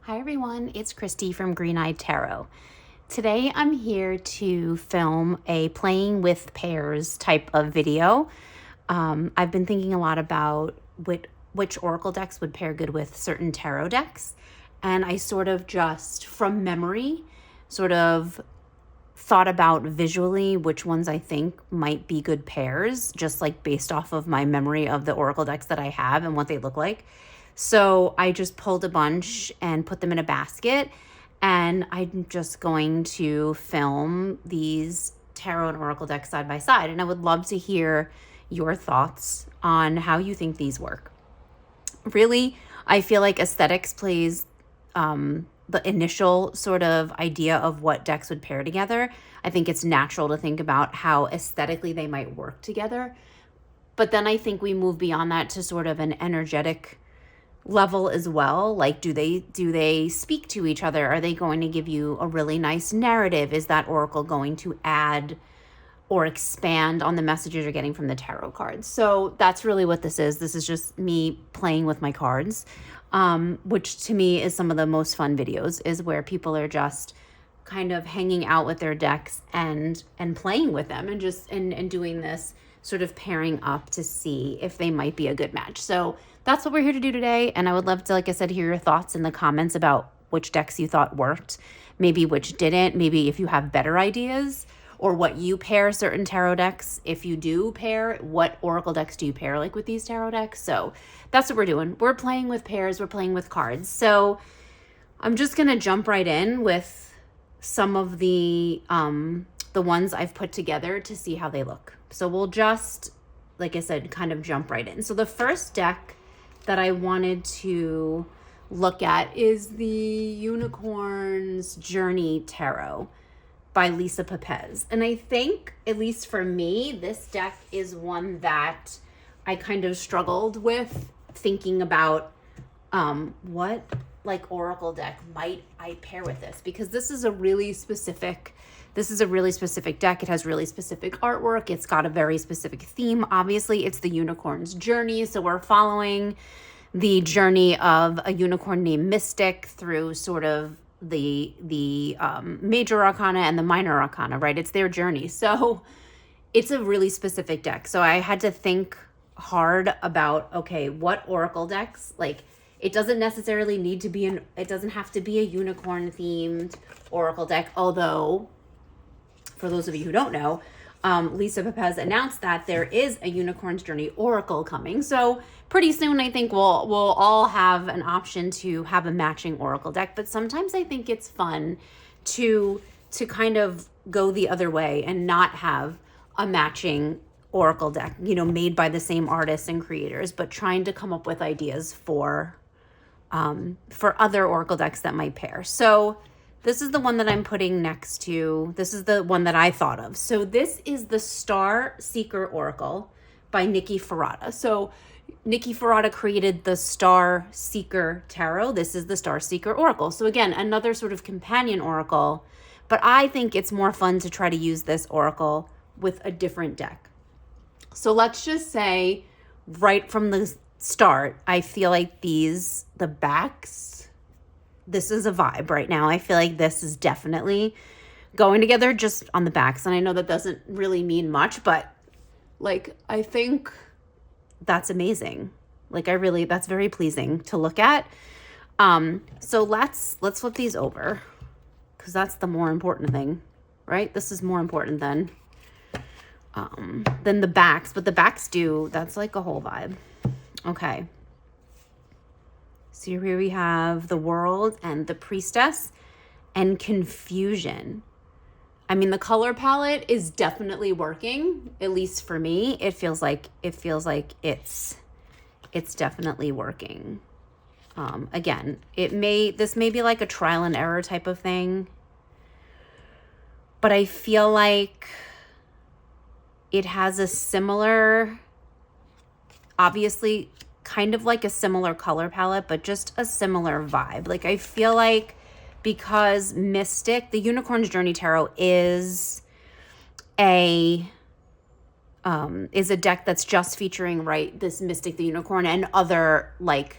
Hi everyone, it's Christy from Green Eyed Tarot. Today I'm here to film a playing with pairs type of video. I've been thinking a lot about which oracle decks would pair good with certain tarot decks, and I sort of just from memory sort of thought about visually which ones I think might be good pairs, just like based off of my memory of the oracle decks that I have and what they look like. So I just pulled a bunch and put them in a basket, and I'm just going to film these tarot and oracle decks side by side. And I would love to hear your thoughts on how you think these work. Really, I feel like aesthetics plays the initial sort of idea of what decks would pair together. I think it's natural to think about how aesthetically they might work together. But then I think we move beyond that to sort of an energetic level as well. Like, do they speak to each other? Are they going to give you a really nice narrative? Is that oracle going to add or expand on the messages you're getting from the tarot cards? So that's really what this is. This is just me playing with my cards, which to me is some of the most fun videos, is where people are just kind of hanging out with their decks and playing with them and just and doing this sort of pairing up to see if they might be a good match. So that's what we're here to do today. And I would love to, like I said, hear your thoughts in the comments about which decks you thought worked, maybe which didn't, maybe if you have better ideas, or what you pair certain tarot decks. If you do pair, what oracle decks do you pair like with these tarot decks? So that's what we're doing. We're playing with pairs, we're playing with cards. So I'm just gonna jump right in with some of the ones I've put together to see how they look. So we'll just, like I said, kind of jump right in. So the first deck that I wanted to look at is the Unicorn's Journey Tarot by Lisa Pepez. And I think, at least for me, this deck is one that I kind of struggled with thinking about what like oracle deck might I pair with this, because this is a really specific deck. It has really specific artwork. It's got a very specific theme. Obviously, it's the Unicorn's Journey. So we're following the journey of a unicorn named Mystic through sort of the major arcana and the minor arcana, right? It's their journey. So it's a really specific deck. So I had to think hard about, okay, what oracle decks, like, it doesn't necessarily need to be it doesn't have to be a unicorn themed oracle deck. Although, for those of you who don't know, Lisa Pepez announced that there is a Unicorn's Journey Oracle coming. So pretty soon, I think we'll all have an option to have a matching oracle deck. But sometimes I think it's fun to kind of go the other way and not have a matching oracle deck, made by the same artists and creators, but trying to come up with ideas for other oracle decks that might pair. So this is the one that I'm putting next to. This is the one that I thought of. So this is the Star Seeker Oracle by Nikki Ferrata. So Nikki Ferrata created the Star Seeker Tarot. This is the Star Seeker Oracle. So again, another sort of companion oracle, but I think it's more fun to try to use this oracle with a different deck. So let's just say right from the start, I feel like the backs, this is a vibe right now. I feel like this is definitely going together just on the backs. And I know that doesn't really mean much, but like, I think that's amazing. Like, that's very pleasing to look at. So let's flip these over, because that's the more important thing, right? This is more important than the backs, but the backs that's like a whole vibe. Okay. So here we have the World and the Priestess and Confusion. I mean, the color palette is definitely working, at least for me. It feels like it's definitely working. Again, this may be like a trial and error type of thing, but I feel like it has a similar, obviously kind of like a similar color palette, but just a similar vibe. Like, I feel like because Mystic, the Unicorn's Journey Tarot is a deck that's just featuring, right, this Mystic the Unicorn and other like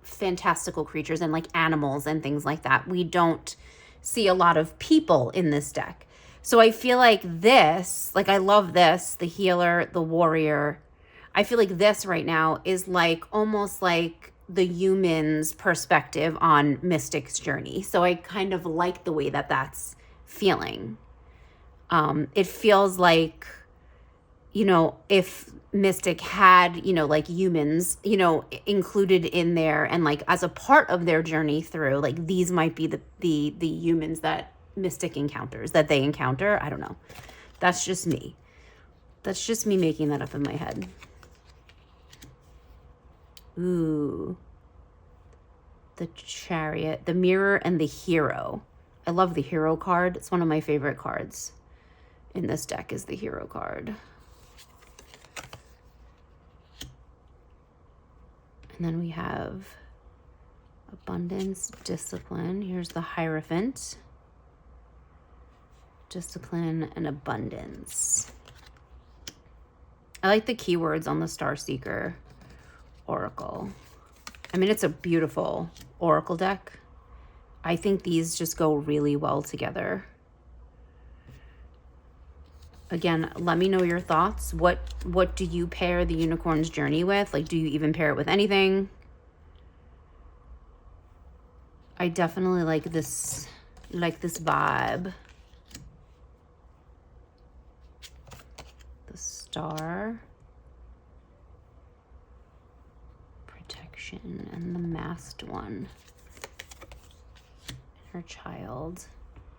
fantastical creatures and like animals and things like that. We don't see a lot of people in this deck. So I feel like this, like I love this, the healer, the warrior. I feel like this right now is like almost like the human's perspective on Mystic's journey. So I kind of like the way that that's feeling. It feels like, you know, if Mystic had, you know, like humans, you know, included in there and like as a part of their journey through, like these might be the humans that Mystic encounters, that they encounter. I don't know. That's just me. That's just me making that up in my head. Ooh. The Chariot, the Mirror, and the Hero. I love the Hero card. It's one of my favorite cards in this deck is the Hero card. And then we have Abundance, Discipline. Here's the Hierophant. Discipline and Abundance. I like the keywords on the Starseeker Oracle. I mean, it's a beautiful Oracle deck. I think these just go really well together. Again, let me know your thoughts. What do you pair the Unicorn's Journey with? Like, do you even pair it with anything? I definitely like this vibe. The Star. Protection. And the Masked one. Her child.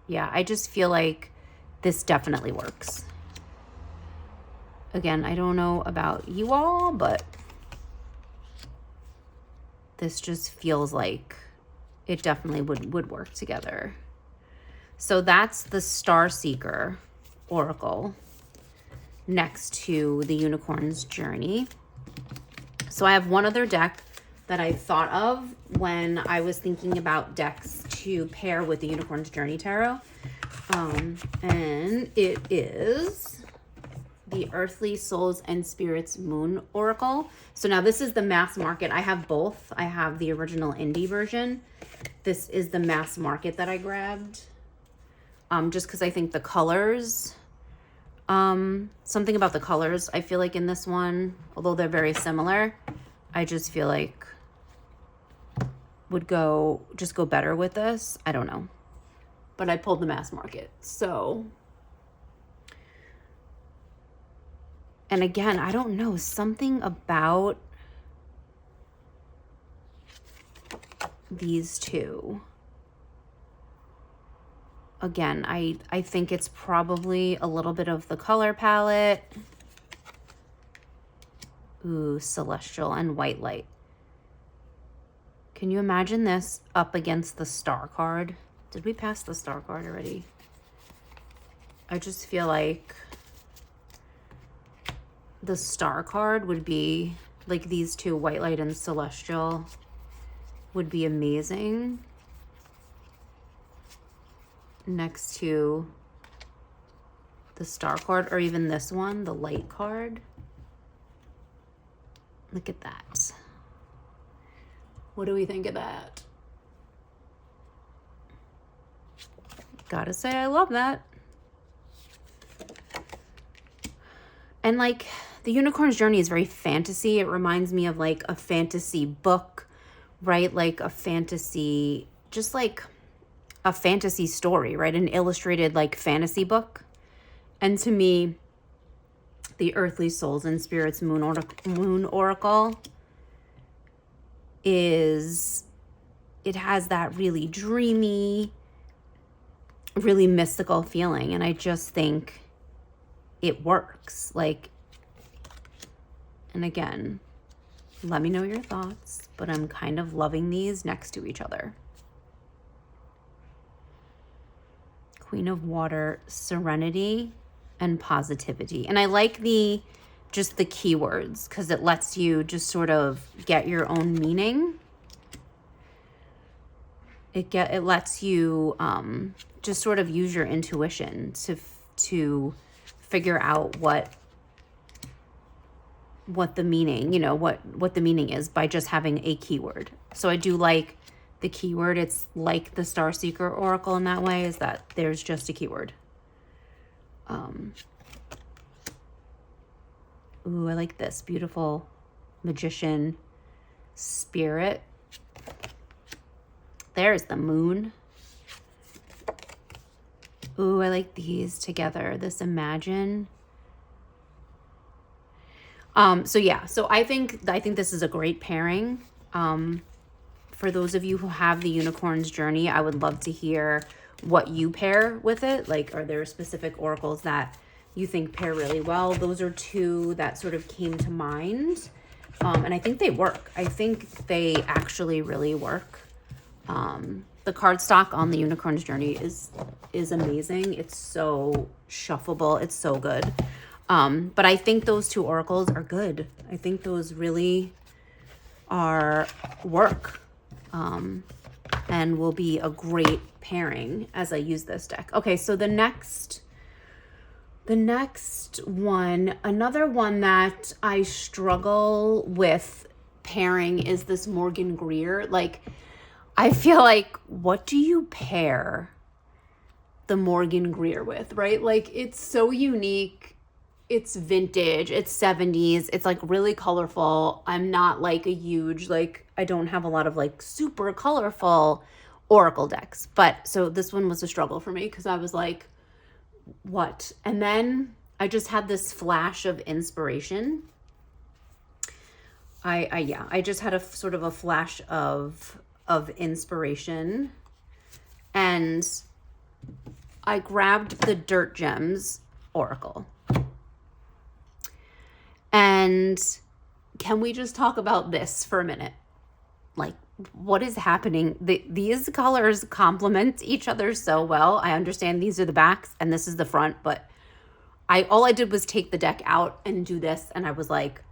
Yeah, I just feel like this definitely works. Again, I don't know about you all, but this just feels like it definitely would work together. So that's the Starseeker Oracle next to the Unicorn's Journey. So I have one other deck that I thought of when I was thinking about decks to pair with the Unicorn's Journey Tarot. And it is the Earthly Souls and Spirits Moon Oracle. So now this is the mass market. I have both. I have the original indie version. This is the mass market that I grabbed. Just because I think the colors, something about the colors, I feel like in this one, although they're very similar, I just feel like would go better with this. I don't know. But I pulled the mass market. So, and again, I don't know, something about these two. Again, I think it's probably a little bit of the color palette. Ooh, Celestial and White Light. Can you imagine this up against the Star card? Did we pass the Star card already? I just feel like the Star card would be, like these two, White Light and Celestial, would be amazing next to the Star card, or even this one, the Light card. Look at that. What do we think of that? Gotta say, I love that. And like, the Unicorn's Journey is very fantasy. It reminds me of like a fantasy book, right? Like a fantasy, just like a fantasy story, right? An illustrated like fantasy book. And to me, the Earthly Souls and Spirits Moon Oracle is, it has that really dreamy, really mystical feeling. And I just think it works. Like, and again, let me know your thoughts, but I'm kind of loving these next to each other. Queen of Water, Serenity, and Positivity. And I like just the keywords because it lets you just sort of get your own meaning. It lets you just sort of use your intuition to figure out what what the meaning, you know, what the meaning is by just having a keyword. So I do like the keyword. It's like the Star Seeker Oracle in that way, is that there's just a keyword. Ooh, I like this. Beautiful magician spirit. There's the moon. Ooh, I like these together. This imagine. So yeah, so I think this is a great pairing. For those of you who have the Unicorn's Journey, I would love to hear what you pair with it. Like, are there specific oracles that you think pair really well? Those are two that sort of came to mind. And I think they work. I think they actually really work. The cardstock on the Unicorn's Journey is amazing. It's so shuffleable. It's so good. But I think those two oracles are good. I think those really are work. And will be a great pairing as I use this deck. Okay, so the next one, another one that I struggle with pairing is this Morgan Greer. Like, I feel like, what do you pair the Morgan Greer with, right? Like, it's so unique. It's vintage, it's 70s, it's like really colorful. I'm not like a huge, like, I don't have a lot of like super colorful oracle decks. But so this one was a struggle for me because I was like, what? And then I just had this flash of inspiration. I just had a sort of a flash of inspiration, and I grabbed the Dirt Gems Oracle. And can we just talk about this for a minute? Like, what is happening? These colors complement each other so well. I understand these are the backs and this is the front, but all I did was take the deck out and do this, and I was like,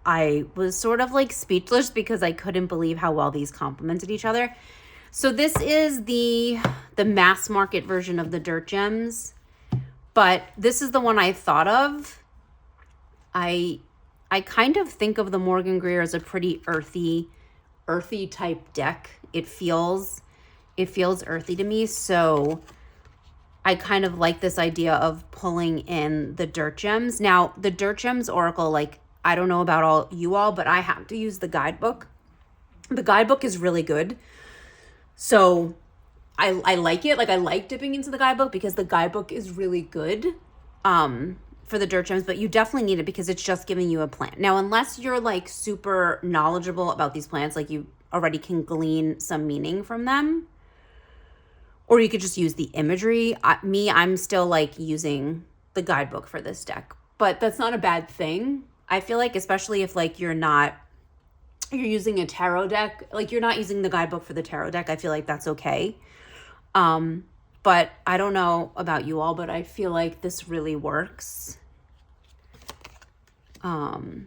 I was sort of like speechless because I couldn't believe how well these complemented each other. So this is the mass market version of the Dirt Gems, but this is the one I thought of. I kind of think of the Morgan Greer as a pretty earthy type deck. It feels earthy to me. So I kind of like this idea of pulling in the Dirt Gems. Now, the Dirt Gems Oracle, like, I don't know about you all, but I have to use the guidebook. The guidebook is really good. So I like it. Like, I like dipping into the guidebook because the guidebook is really good. For the Dirt Gems, but you definitely need it because it's just giving you a plant. Now, unless you're like super knowledgeable about these plants, like you already can glean some meaning from them, or you could just use the imagery. I'm still like using the guidebook for this deck, but that's not a bad thing. I feel like, especially if like you're using a tarot deck, like you're not using the guidebook for the tarot deck, I feel like that's okay. But I don't know about you all, but I feel like this really works. And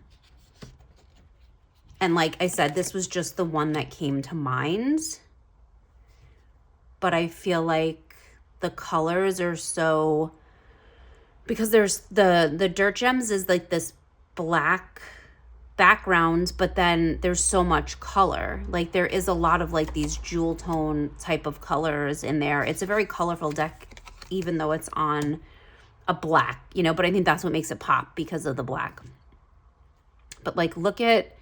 like I said, this was just the one that came to mind. But I feel like the colors are so, because there's the Dirt Gems is like this black background, but then there's so much color. Like, there is a lot of like these jewel tone type of colors in there. It's a very colorful deck, even though it's on a black, you know, but I think that's what makes it pop because of the black. But like, look at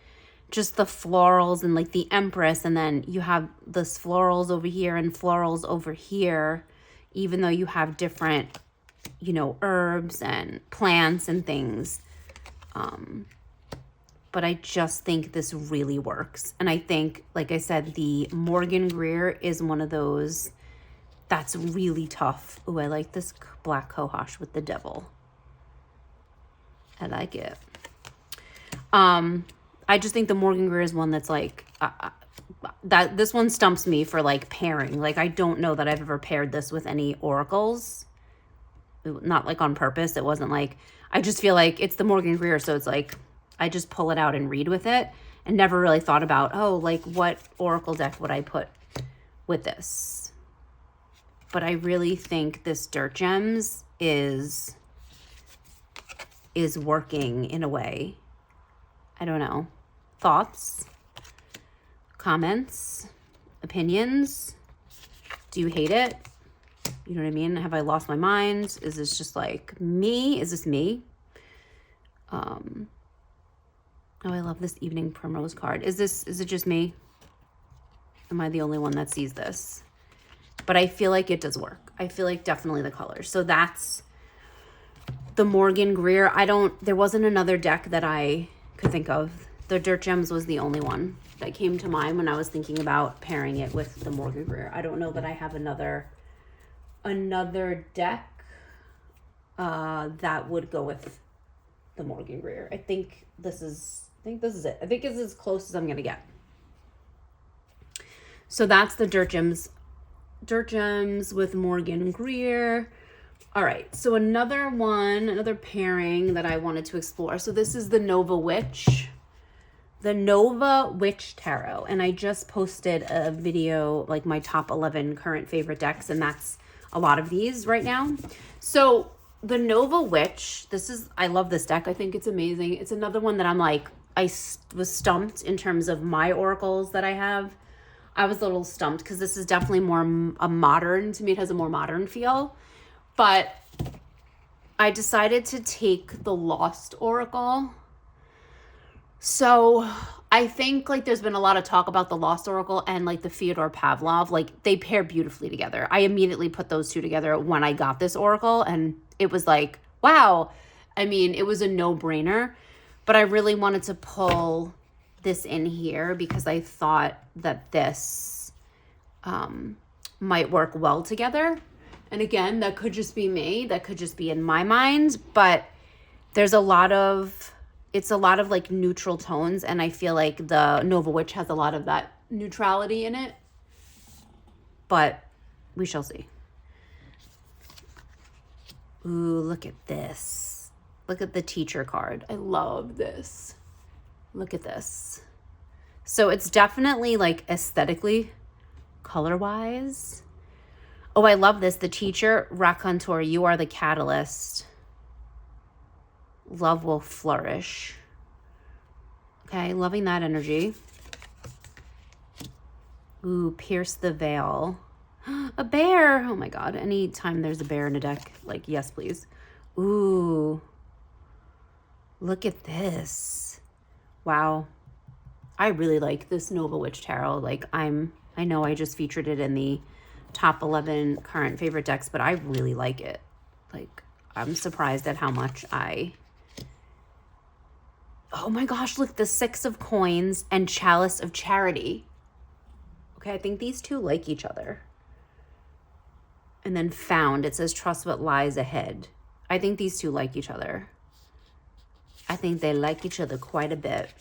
just the florals and like the Empress, and then you have this florals over here and florals over here, even though you have different, you know, herbs and plants and things. But I just think this really works. And I think, like I said, the Morgan Greer is one of those that's really tough. Ooh, I like this black cohosh with the devil. I like it. I just think the Morgan Greer is one that's like, that this one stumps me for like pairing. Like, I don't know that I've ever paired this with any oracles. Not like on purpose. It wasn't like, I just feel like it's the Morgan Greer, so it's like, I just pull it out and read with it, and never really thought about, oh, like what oracle deck would I put with this? But I really think this Dirt Gems is working in a way. I don't know. Thoughts? Comments? Opinions? Do you hate it? You know what I mean? Have I lost my mind? Is this just like me? Is this me? Oh, I love this evening primrose card. Is it just me? Am I the only one that sees this? But I feel like it does work. I feel like definitely the colors. So that's the Morgan Greer. There wasn't another deck that I could think of. The Dirt Gems was the only one that came to mind when I was thinking about pairing it with the Morgan Greer. I don't know that I have another deck that would go with the Morgan Greer. I think this is it. I think it's as close as I'm gonna get. So that's the Dirt Gems with Morgan Greer. All right, so another pairing that I wanted to explore. So this is the Nova Witch Tarot. And I just posted a video, like my top 11 current favorite decks, and that's a lot of these right now. So the Nova Witch, I love this deck. I think it's amazing. It's another one that I'm like, I was stumped in terms of my oracles that I have. I was a little stumped because this is definitely more a modern, to me it has a more modern feel. But I decided to take the Lost Oracle. So I think like there's been a lot of talk about the Lost Oracle and like the Fyodor Pavlov. Like they pair beautifully together. I immediately put those two together when I got this Oracle, and it was like, wow. I mean, it was a no-brainer. But I really wanted to pull this in here because I thought that this might work well together. And again, that could just be me. That could just be in my mind. But it's a lot of like neutral tones. And I feel like the Nova Witch has a lot of that neutrality in it. But we shall see. Ooh, look at this. Look at the teacher card. I love this. Look at this. So it's definitely like aesthetically, color-wise. Oh, I love this. The teacher, raconteur, you are the catalyst. Love will flourish. Okay, loving that energy. Ooh, pierce the veil. A bear. Oh my God. Anytime there's a bear in a deck, like, yes, please. Ooh. Look at this. Wow. I really like this Nova Witch Tarot. Like I know I just featured it in the top 11 current favorite decks, but I really like it. Like I'm surprised at how much oh my gosh, look, the Six of Coins and Chalice of Charity. Okay, I think these two like each other. And then Found, it says trust what lies ahead. I think these two like each other. I think they like each other quite a bit.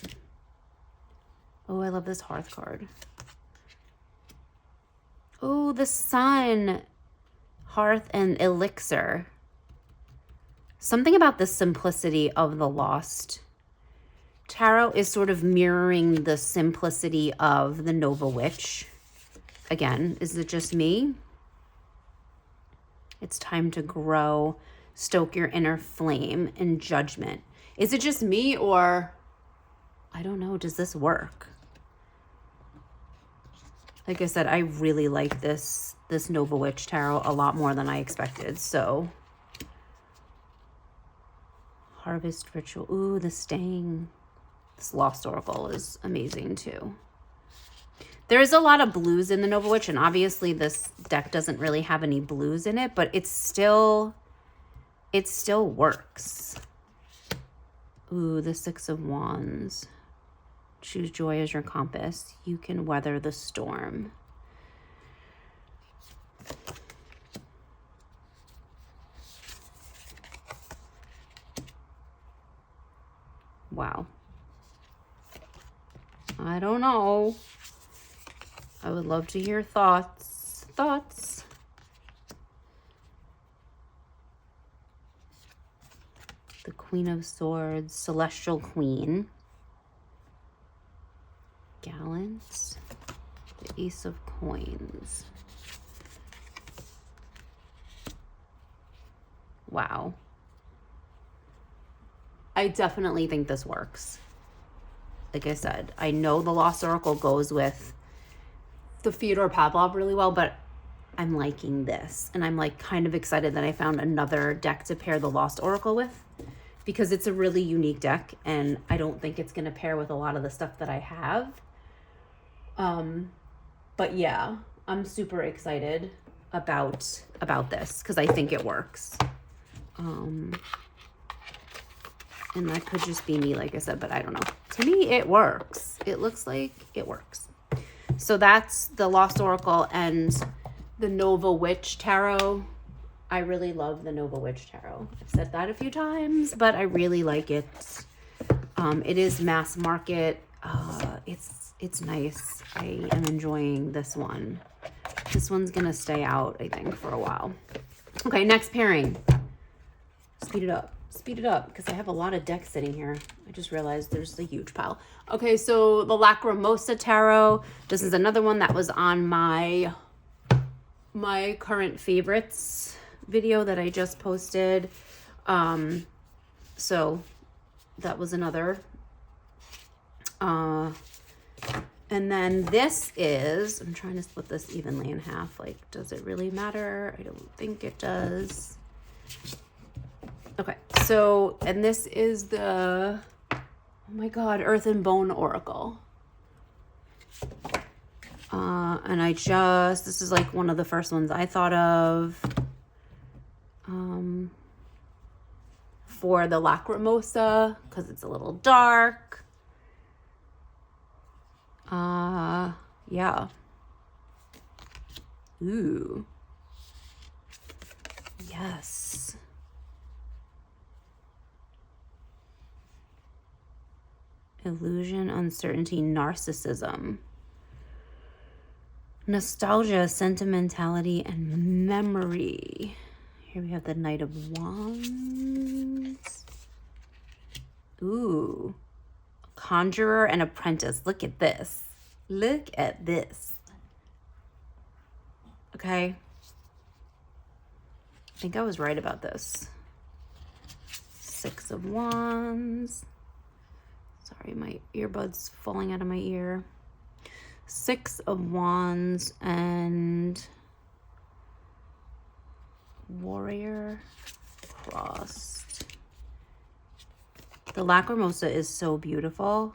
Oh, I love this Hearth card. Oh, the Sun. Hearth and Elixir. Something about the simplicity of the Lost Tarot is sort of mirroring the simplicity of the Nova Witch. Again, is it just me? It's time to grow, stoke your inner flame and judgment. Is it just me, or I don't know, does this work? Like I said, I really like this Nova Witch Tarot a lot more than I expected. So Harvest Ritual. Ooh, the Staying. This Lost Oracle is amazing too. There is a lot of blues in the Nova Witch, and obviously this deck doesn't really have any blues in it, but it still works. Ooh, the Six of Wands. Choose joy as your compass. You can weather the storm. Wow. I don't know. I would love to hear thoughts. The Queen of Swords, Celestial Queen. Gallant. The Ace of Coins. Wow. I definitely think this works. like I said, I know the Lost Oracle goes with the Fyodor Pavlov really well, but I'm liking this. And I'm like kind of excited that I found another deck to pair the Lost Oracle with, because it's a really unique deck and I don't think it's going to pair with a lot of the stuff that I have. But yeah, I'm super excited about this because I think it works. And that could just be me, like I said, but I don't know. To me, it works. It looks like it works. So that's the Lost Oracle and the Nova Witch Tarot. I really love the Nova Witch Tarot. I've said that a few times, but I really like it. It is mass market. It's nice. I am enjoying this one. This one's gonna stay out, I think, for a while. Okay, next pairing. Speed it up. Speed it up, because I have a lot of decks sitting here. I just realized there's a huge pile. Okay, so the Lacrimosa Tarot. This is another one that was on my current favorites video that I just posted. So that was another. And then this is, I'm trying to split this evenly in half. Like, does it really matter? I don't think it does. Okay, so, and this is the, oh my God, Earth and Bone Oracle. And this is like one of the first ones I thought of for the Lacrimosa, because it's a little dark. Yeah. Ooh. Yes. Illusion, uncertainty, narcissism. Nostalgia, sentimentality, and memory. Here we have the Knight of Wands. Ooh. Conjurer and Apprentice. Look at this. Look at this. Okay. I think I was right about this. Six of Wands. Sorry, my earbud's falling out of my ear. Six of Wands and Warrior crossed. The Lacrimosa is so beautiful.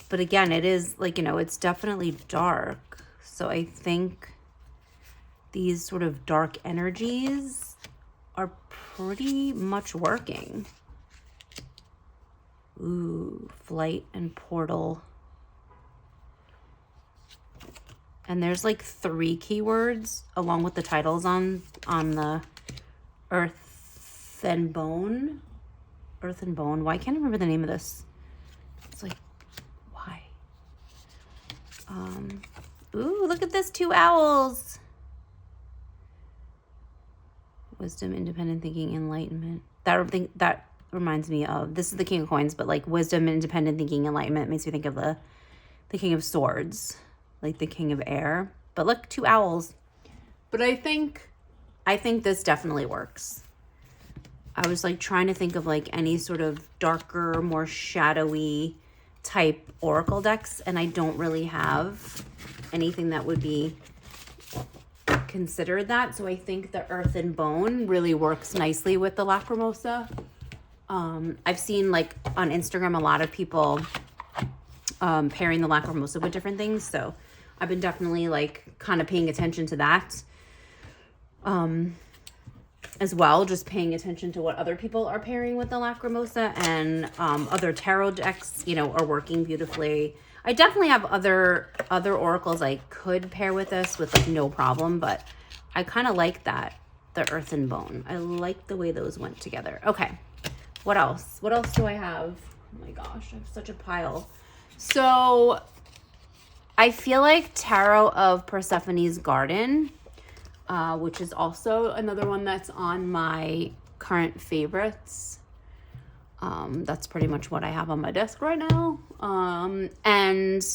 But again, it is like, it's definitely dark. So I think these sort of dark energies are pretty much working. Ooh, flight and portal. And there's like 3 keywords along with the titles on the Earth and Bone. Earth and Bone. Why can't I remember the name of this? It's like, why? Ooh, look at this, 2 owls. Wisdom, independent thinking, enlightenment. That reminds me of, this is the King of Coins, but like wisdom, independent thinking, enlightenment makes me think of the King of Swords, like the King of Air. But look, 2 owls. But I think this definitely works. I was like trying to think of like any sort of darker, more shadowy type oracle decks, and I don't really have anything that would be considered that. So I think the Earth and Bone really works nicely with the Lacrimosa. I've seen like on Instagram a lot of people pairing the Lacrimosa with different things, so I've been definitely like kind of paying attention to that as well, just paying attention to what other people are pairing with the Lacrimosa, and other tarot decks, are working beautifully. I definitely have other oracles I could pair with this with like no problem, but I kind of like that, the Earth and Bone. I like the way those went together. Okay, what else? What else do I have? Oh my gosh, I have such a pile. So I feel like Tarot of Persephone's Garden, which is also another one that's on my current favorites. That's pretty much what I have on my desk right now. And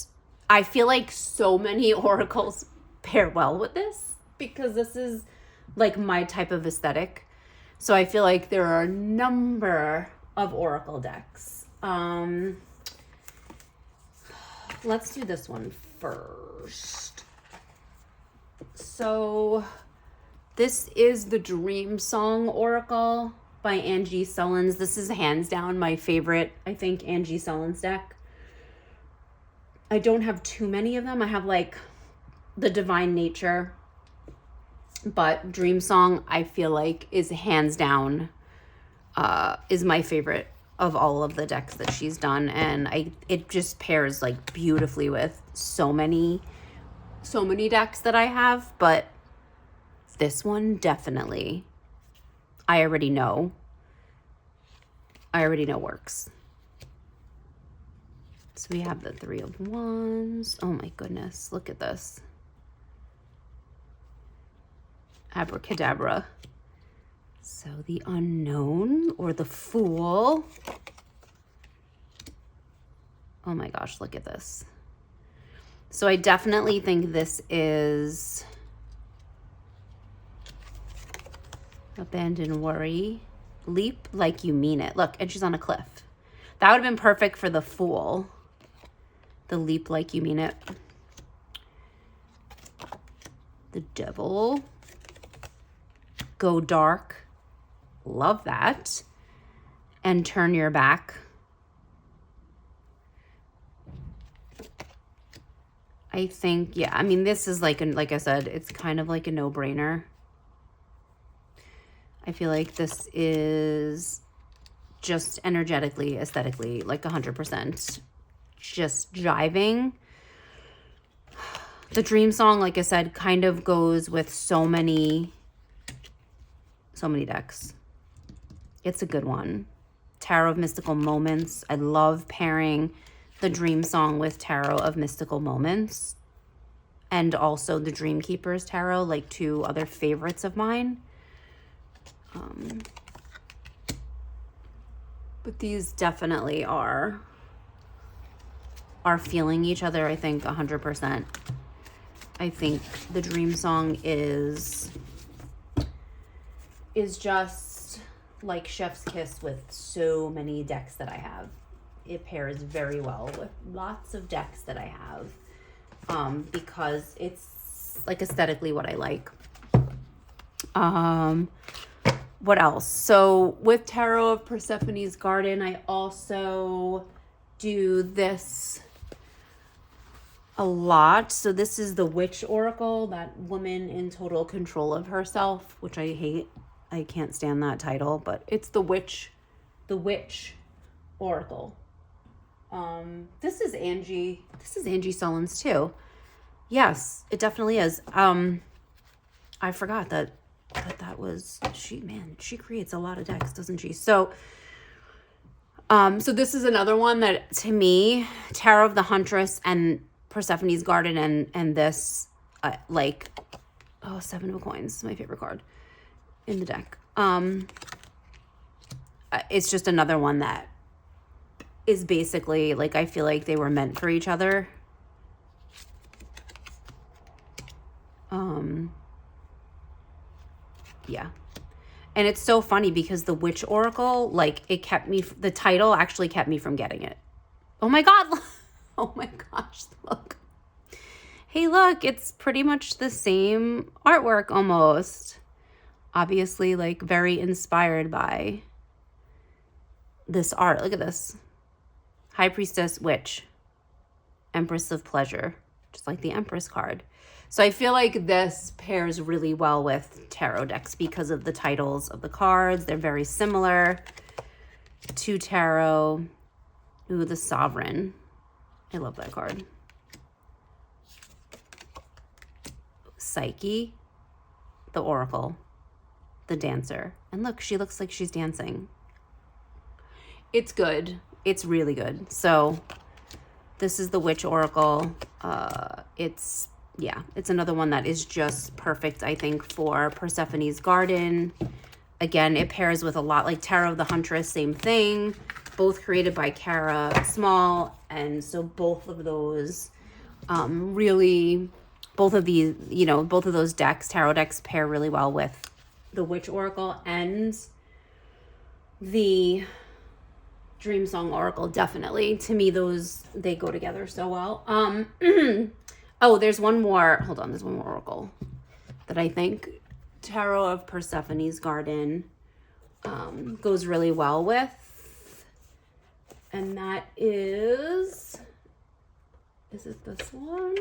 I feel like so many oracles pair well with this because this is like my type of aesthetic. So I feel like there are a number of oracle decks Let's do this one first. So this is the Dream Song Oracle by Angie Sullins. This is hands down my favorite, I think, Angie Sullins deck. I don't have too many of them. I have like the Divine Nature, but Dream Song, I feel like, is hands down, is my favorite of all of the decks that she's done. And it just pairs like beautifully with so many decks that I have, but this one definitely, I already know works. So we have the Three of Wands. Oh my goodness, look at this. Abracadabra. So the Unknown, or the Fool. Oh my gosh, look at this. So I definitely think this is Abandon Worry. Leap like you mean it. Look, and she's on a cliff. That would have been perfect for the Fool. The Leap like you mean it. The Devil. Go dark. Love that. And turn your back. I think, yeah, I mean, this is like I said, it's kind of like a no-brainer. I feel like this is just energetically, aesthetically, like 100% just jiving. The Dream Song, like I said, kind of goes with so many decks. It's a good one. Tarot of Mystical Moments. I love pairing the Dream Song with Tarot of Mystical Moments, and also the Dream Keepers Tarot, like two other favorites of mine. But these definitely are feeling each other, I think, 100%. I think the Dream Song is just like chef's kiss with so many decks that I have. It pairs very well with lots of decks that I have, because it's like aesthetically what I like. What else? So with Tarot of Persephone's Garden, I also do this a lot. So this is the Witch Oracle, that woman in total control of herself, which I hate. I can't stand that title, but it's the Witch Oracle. This is Angie Sullins too. Yes, it definitely is. I forgot that was she. Man, she creates a lot of decks, doesn't she? So this is another one that, to me, Tarot of the Huntress and Persephone's Garden and this, Seven of Coins, my favorite card in the deck. It's just another one that is basically, like, I feel like they were meant for each other. Yeah. And it's so funny because the Witch Oracle, like, the title actually kept me from getting it. Oh my God. Oh my gosh, look. Hey, look, it's pretty much the same artwork almost. Obviously, like, very inspired by this art. Look at this. High Priestess, Witch, Empress of Pleasure, just like the Empress card. So I feel like this pairs really well with tarot decks because of the titles of the cards. They're very similar to tarot. Ooh, the Sovereign. I love that card. Psyche, the Oracle, the Dancer. And look, she looks like she's dancing. It's good. It's really good. So this is the Witch Oracle. It's another one that is just perfect, I think, for Persephone's Garden. Again, it pairs with a lot like Tarot of the Huntress, same thing. Both created by Kara Small. And so both of those both of those decks, tarot decks, pair really well with the Witch Oracle and the Dream Song Oracle, definitely. To me, those, they go together so well. Oh, there's one more. Hold on, there's one more oracle that I think Tarot of Persephone's Garden goes really well with. And that is it this one?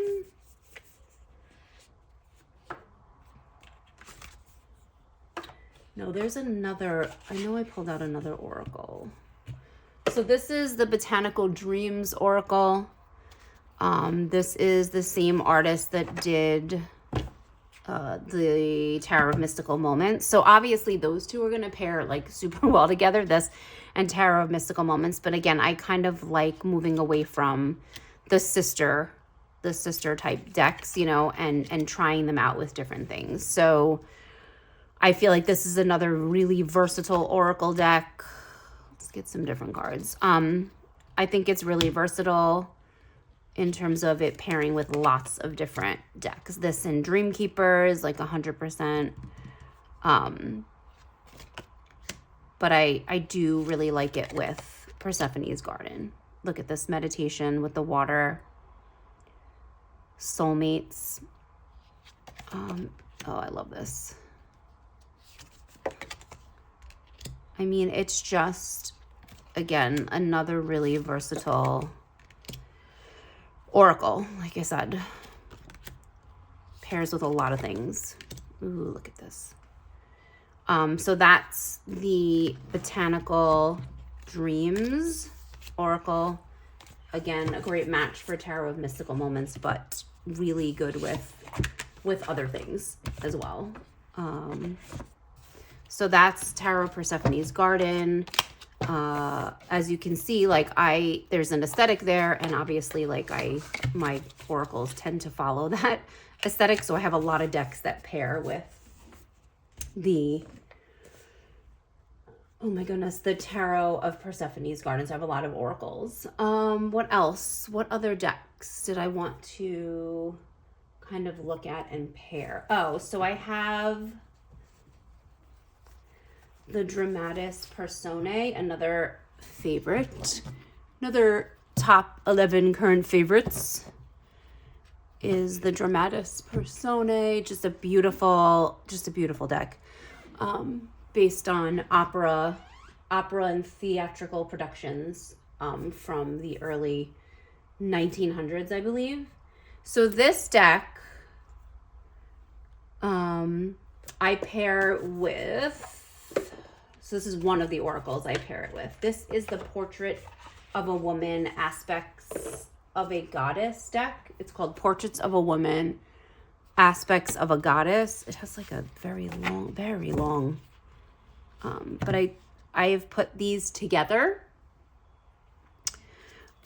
No, there's another. I know I pulled out another oracle. So this is the Botanical Dreams Oracle. This is the same artist that did the Tarot of Mystical Moments. So obviously those two are going to pair like super well together, this and Tarot of Mystical Moments. But again, I kind of like moving away from the sister type decks, you know, and trying them out with different things. So I feel like this is another really versatile oracle deck. Let's get some different cards. I think it's really versatile in terms of it pairing with lots of different decks. This in Dream Keepers, like 100%. But I do really like it with Persephone's Garden. Look at this meditation with the water. Soulmates. Oh, I love this. I mean, it's just, again, another really versatile oracle. Like I said, pairs with a lot of things. Ooh, look at this. So that's the Botanical Dreams Oracle. Again, a great match for Tarot of Mystical Moments, but really good with other things as well. So that's Tarot Persephone's Garden. As you can see, like there's an aesthetic there, and obviously like my oracles tend to follow that aesthetic. So I have a lot of decks that pair with the, oh my goodness, the Tarot of Persephone's Gardens. I have a lot of oracles. What else? What other decks did I want to kind of look at and pair? Oh, so I have the Dramatis Personae, another favorite. Another top 11 current favorites is the Dramatis Personae. Just a beautiful deck. Based on opera and theatrical productions from the early 1900s, I believe. So this deck I pair with, so this is one of the oracles I pair it with. This is the Portrait of a Woman, Aspects of a Goddess deck. It's called Portraits of a Woman, Aspects of a Goddess. It has like a very long, but I've put these together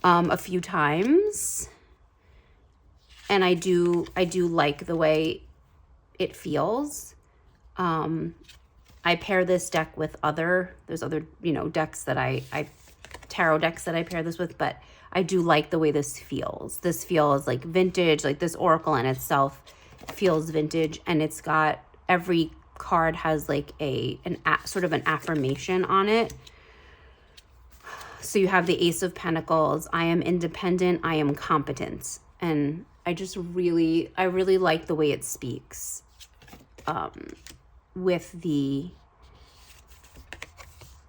a few times, and I do like the way it feels. I pair this deck with there's other, you know, decks that tarot decks that I pair this with, but I do like the way this feels. This feels like vintage, like this oracle in itself feels vintage, and it's got, every card has like sort of an affirmation on it. So you have the Ace of Pentacles. I am independent. I am competent. And I really like the way it speaks with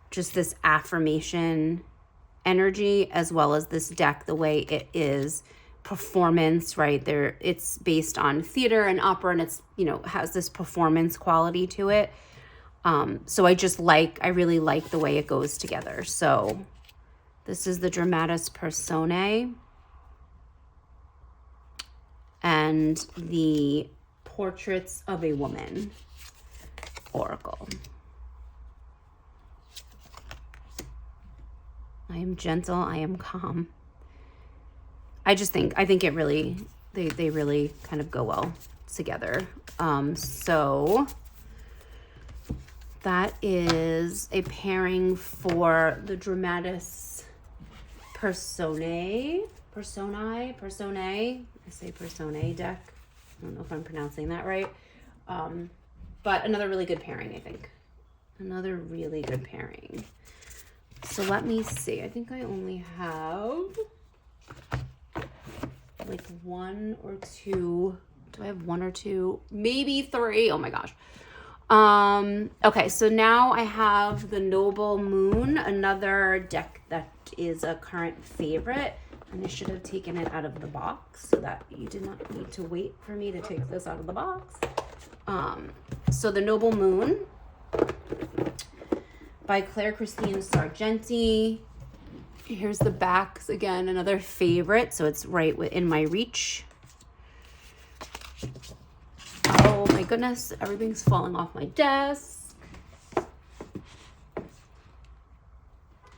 just this affirmation energy, as well as this deck, the way it is performance, right? It's based on theater and opera, and it's, you know, has this performance quality to it. So I really like the way it goes together. So this is the Dramatis Personae and the Portraits of a Woman oracle. I am gentle, I am calm. I think it really, they really kind of go well together. So that is a pairing for the Dramatis Personae. I say Personae deck. I don't know if I'm pronouncing that right. But another really good pairing, I think. Another really good pairing. So let me see. I think I only have like one or two. Do I have one or two? Maybe three. Oh my gosh. Okay, so now I have the Noble Moon, another deck that is a current favorite. And I should have taken it out of the box so that you did not need to wait for me to take this out of the box. So the Noble Moon by Claire Christine Sargenti. Here's the backs again, another favorite. So it's right within my reach. Oh my goodness, everything's falling off my desk.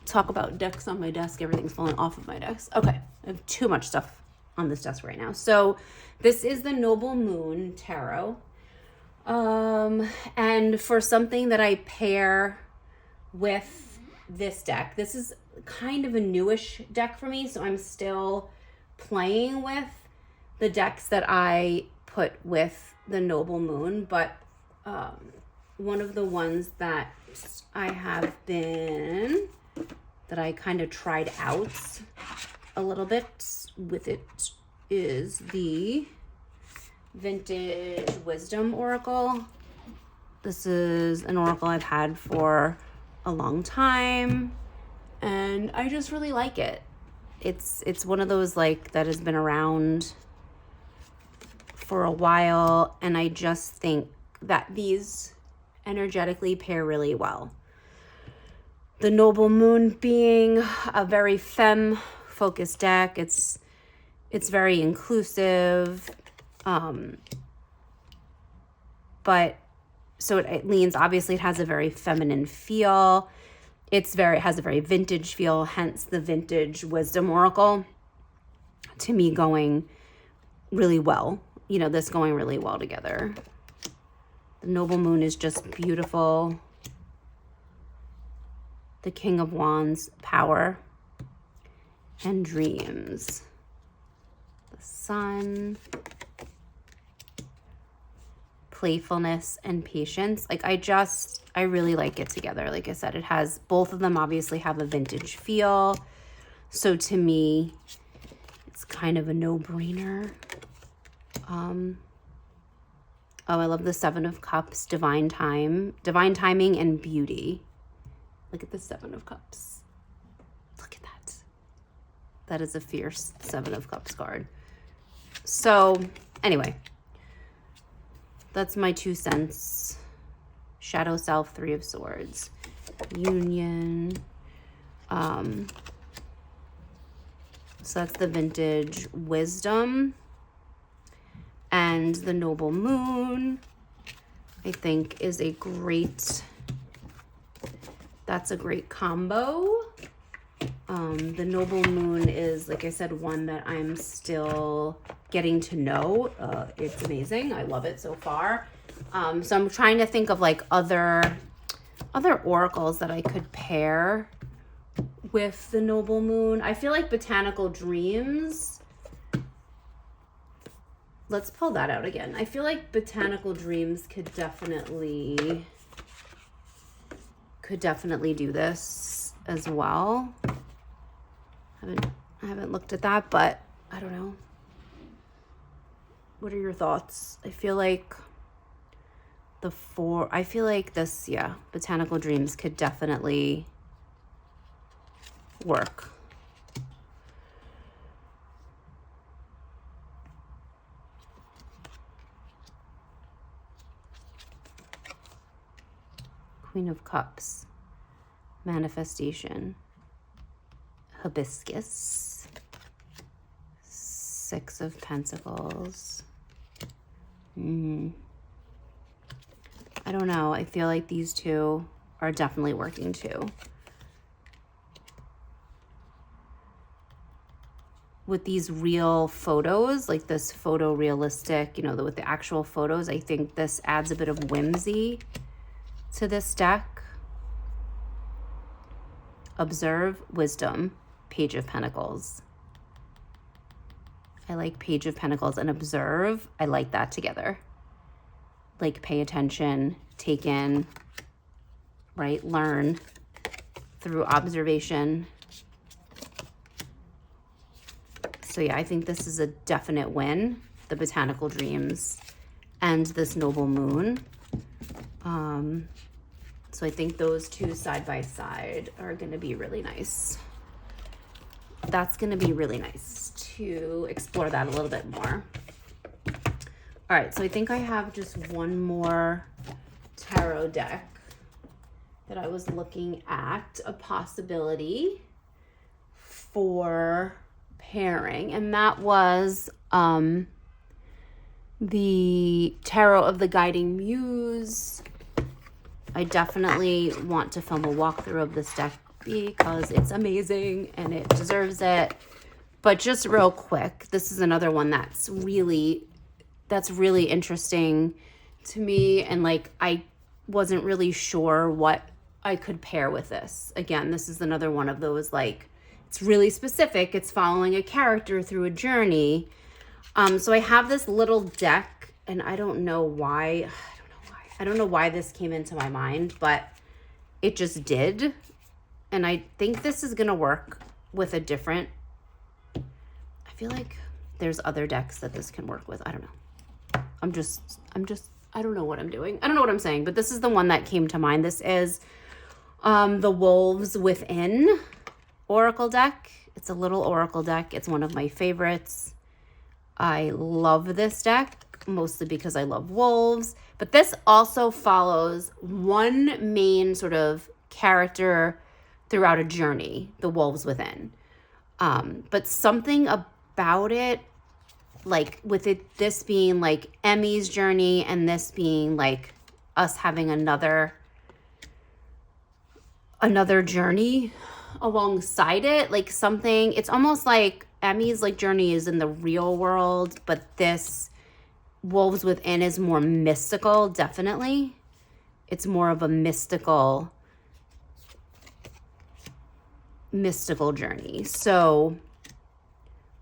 Talk about decks on my desk, everything's falling off of my desk. Okay, I have too much stuff on this desk right now. So this is the Noble Moon Tarot. And for something that I pair with this deck, this is kind of a newish deck for me, so I'm still playing with the decks that I put with the Noble Moon, but one of the ones that I kind of tried out a little bit with it is the Vintage Wisdom Oracle. This is an oracle I've had for a long time, and I just really like it. It's one of those like that has been around for a while, and I just think that these energetically pair really well. The Noble Moon being a very femme-focused deck, it's very inclusive, but so it leans, obviously it has a very feminine feel. It has a very vintage feel, hence the Vintage Wisdom Oracle, to me going really well. You know, this going really well together. The Noble Moon is just beautiful. The King of Wands, power and dreams. The Sun, playfulness and patience. Like I really like it together. Like I said, it has, both of them obviously have a vintage feel. So to me, it's kind of a no-brainer. Oh, I love the Seven of Cups, divine timing and beauty. Look at the Seven of Cups. Look at that. That is a fierce Seven of Cups card. So anyway, that's my 2 cents. Shadow Self, 3 of Swords. Union. So that's the Vintage Wisdom. And the Noble Moon, I think, is a great, that's a great combo. The Noble Moon is, like I said, one that I'm still getting to know. It's amazing. I love it so far. So I'm trying to think of like other oracles that I could pair with the Noble Moon. I feel like Botanical Dreams. Let's pull that out again. I feel like Botanical Dreams could definitely do this as well. I haven't looked at that, but I don't know. What are your thoughts? I feel like this, yeah, Botanical Dreams could definitely work. Queen of Cups, manifestation, hibiscus, 6 of Pentacles. I don't know. I feel like these two are definitely working too. With these real photos, like this photorealistic, you know, with the actual photos, I think this adds a bit of whimsy to this deck. Observe, Wisdom, Page of Pentacles. I like Page of Pentacles and Observe. I like that together. Like pay attention, take in, right? Learn through observation. So yeah, I think this is a definite win, the Botanical Dreams and this Noble Moon. So I think those two side by side are going to be really nice. That's going to be really nice to explore that a little bit more. All right, so I think I have just one more tarot deck that I was looking at, a possibility for pairing, and that was the Tarot of the Guiding Muse. I definitely want to film a walkthrough of this deck because it's amazing and it deserves it. But just real quick, this is another one that's really interesting to me, and like I wasn't really sure what I could pair with this. Again, this is another one of those, like, it's really specific. It's following a character through a journey. So I have this little deck, and I don't know why this came into my mind, but it just did. And I think this is gonna work with a different, I feel like there's other decks that this can work with. I don't know. I don't know what I'm doing. I don't know what I'm saying, but this is the one that came to mind. This is the Wolves Within Oracle deck. It's a little Oracle deck. It's one of my favorites. I love this deck, mostly because I love wolves, but this also follows one main sort of character throughout a journey, the Wolves Within. But something about it, like with it, this being like Emmy's journey and this being like us having another journey alongside it, like something, it's almost like Emmy's like journey is in the real world, but this Wolves Within is more mystical, definitely. It's more of a mystical journey. So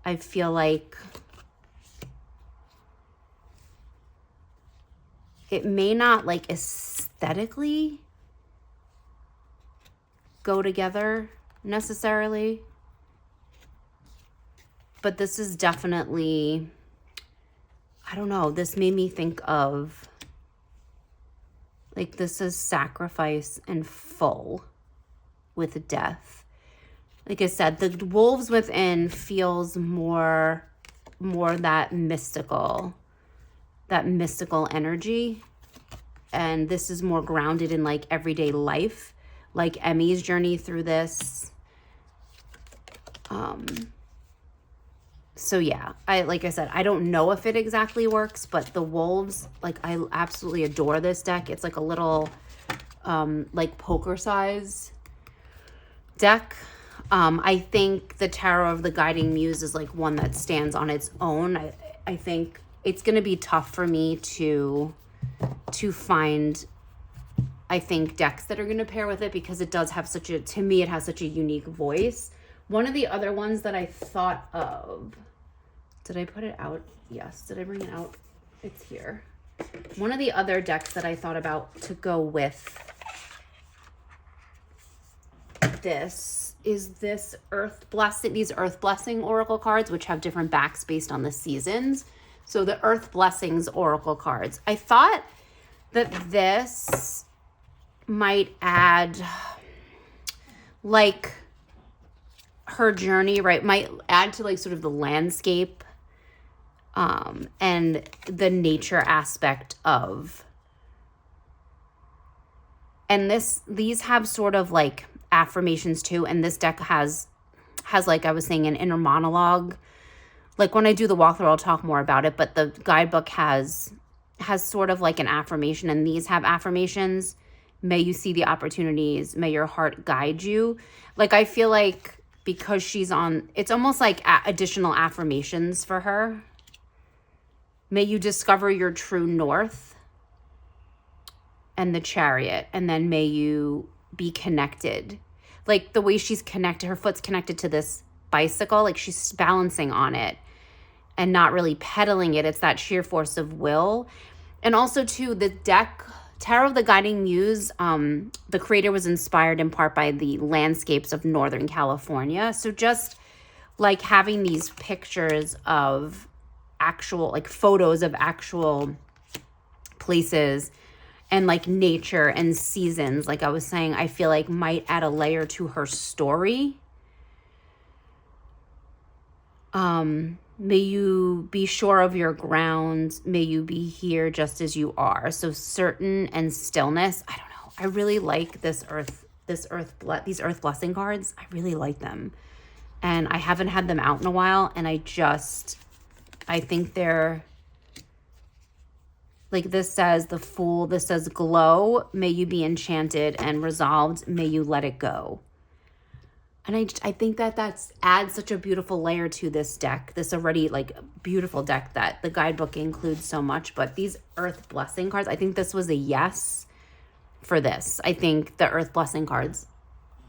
I feel like it may not like aesthetically go together necessarily, but this is definitely, I don't know, this made me think of, like, this is sacrifice and full with death. Like I said, the Wolves Within feels more that mystical energy, and this is more grounded in like everyday life, like Emmy's journey through this. So yeah, like I said, I don't know if it exactly works, but the wolves, like, I absolutely adore this deck. It's like a little like poker size deck. I think the Tarot of the Guiding Muse is like one that stands on its own. I think it's going to be tough for me to find, I think, decks that are going to pair with it, because it does have to me, it has such a unique voice. One of the other ones that I thought of, did I put it out? Yes. Did I bring it out? It's here. One of the other decks that I thought about to go with this is this these Earth Blessing Oracle cards, which have different backs based on the seasons. So the Earth Blessings Oracle cards. I thought that this might add, like, her journey, right? Might add to like sort of the landscape and the nature aspect of. And these have sort of like affirmations too, and this deck has like I was saying, an inner monologue. Like when I do the walkthrough, I'll talk more about it, but the guidebook has sort of like an affirmation, and these have affirmations. May you see the opportunities, may your heart guide you. Like, I feel like because she's on, it's almost like additional affirmations for her. May you discover your true north, and the Chariot, and then may you be connected. Like the way she's connected, her foot's connected to this bicycle, like she's balancing on it and not really pedaling it. It's that sheer force of will. And also too, the deck Tarot of the Guiding Muse, the creator was inspired in part by the landscapes of Northern California. So just like having these pictures of actual, like photos of actual places and like nature and seasons, like I was saying, I feel like might add a layer to her story. May you be sure of your ground. May you be here just as you are. So certain and stillness. I don't know. I really like these earth blessing cards. I really like them. And I haven't had them out in a while. And I think they're, like this says the Fool, this says glow. May you be enchanted and resolved. May you let it go. And I think that adds such a beautiful layer to this deck, this already like beautiful deck that the guidebook includes so much. But these Earth Blessing cards, I think this was a yes for this. I think the Earth Blessing cards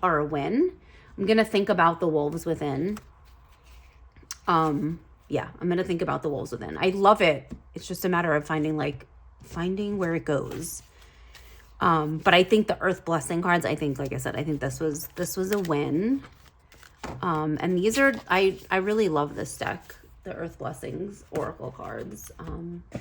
are a win. I'm going to think about the Wolves Within. Yeah, I'm going to think about the Wolves Within. I love it. It's just a matter of finding where it goes. But I think the Earth Blessing cards, I think, like I said, I think this was a win. And these are, I really love this deck, the Earth Blessings Oracle cards.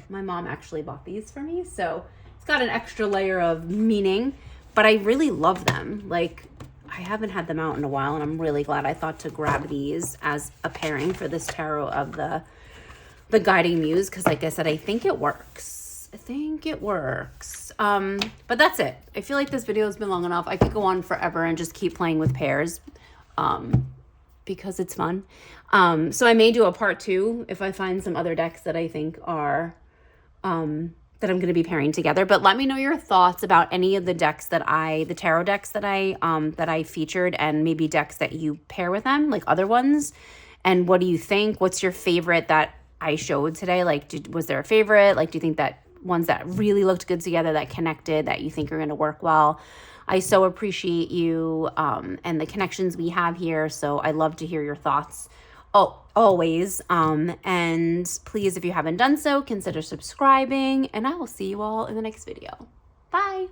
My mom actually bought these for me, so it's got an extra layer of meaning, but I really love them. Like, I haven't had them out in a while, and I'm really glad I thought to grab these as a pairing for this tarot of the Guiding Muse, because like I said, I think it works. But that's it. I feel like this video has been long enough. I could go on forever and just keep playing with pairs because it's fun. So I may do a part 2 if I find some other decks that I think are that I'm going to be pairing together. But let me know your thoughts about any of the decks the tarot decks that I featured, and maybe decks that you pair with them, like other ones. And what do you think? What's your favorite that I showed today? Like, was there a favorite? Like, do you think that ones that really looked good together, that connected, that you think are going to work well? I so appreciate you and the connections we have here. So I love to hear your thoughts. Oh, always. And please, if you haven't done so, consider subscribing, and I will see you all in the next video. Bye.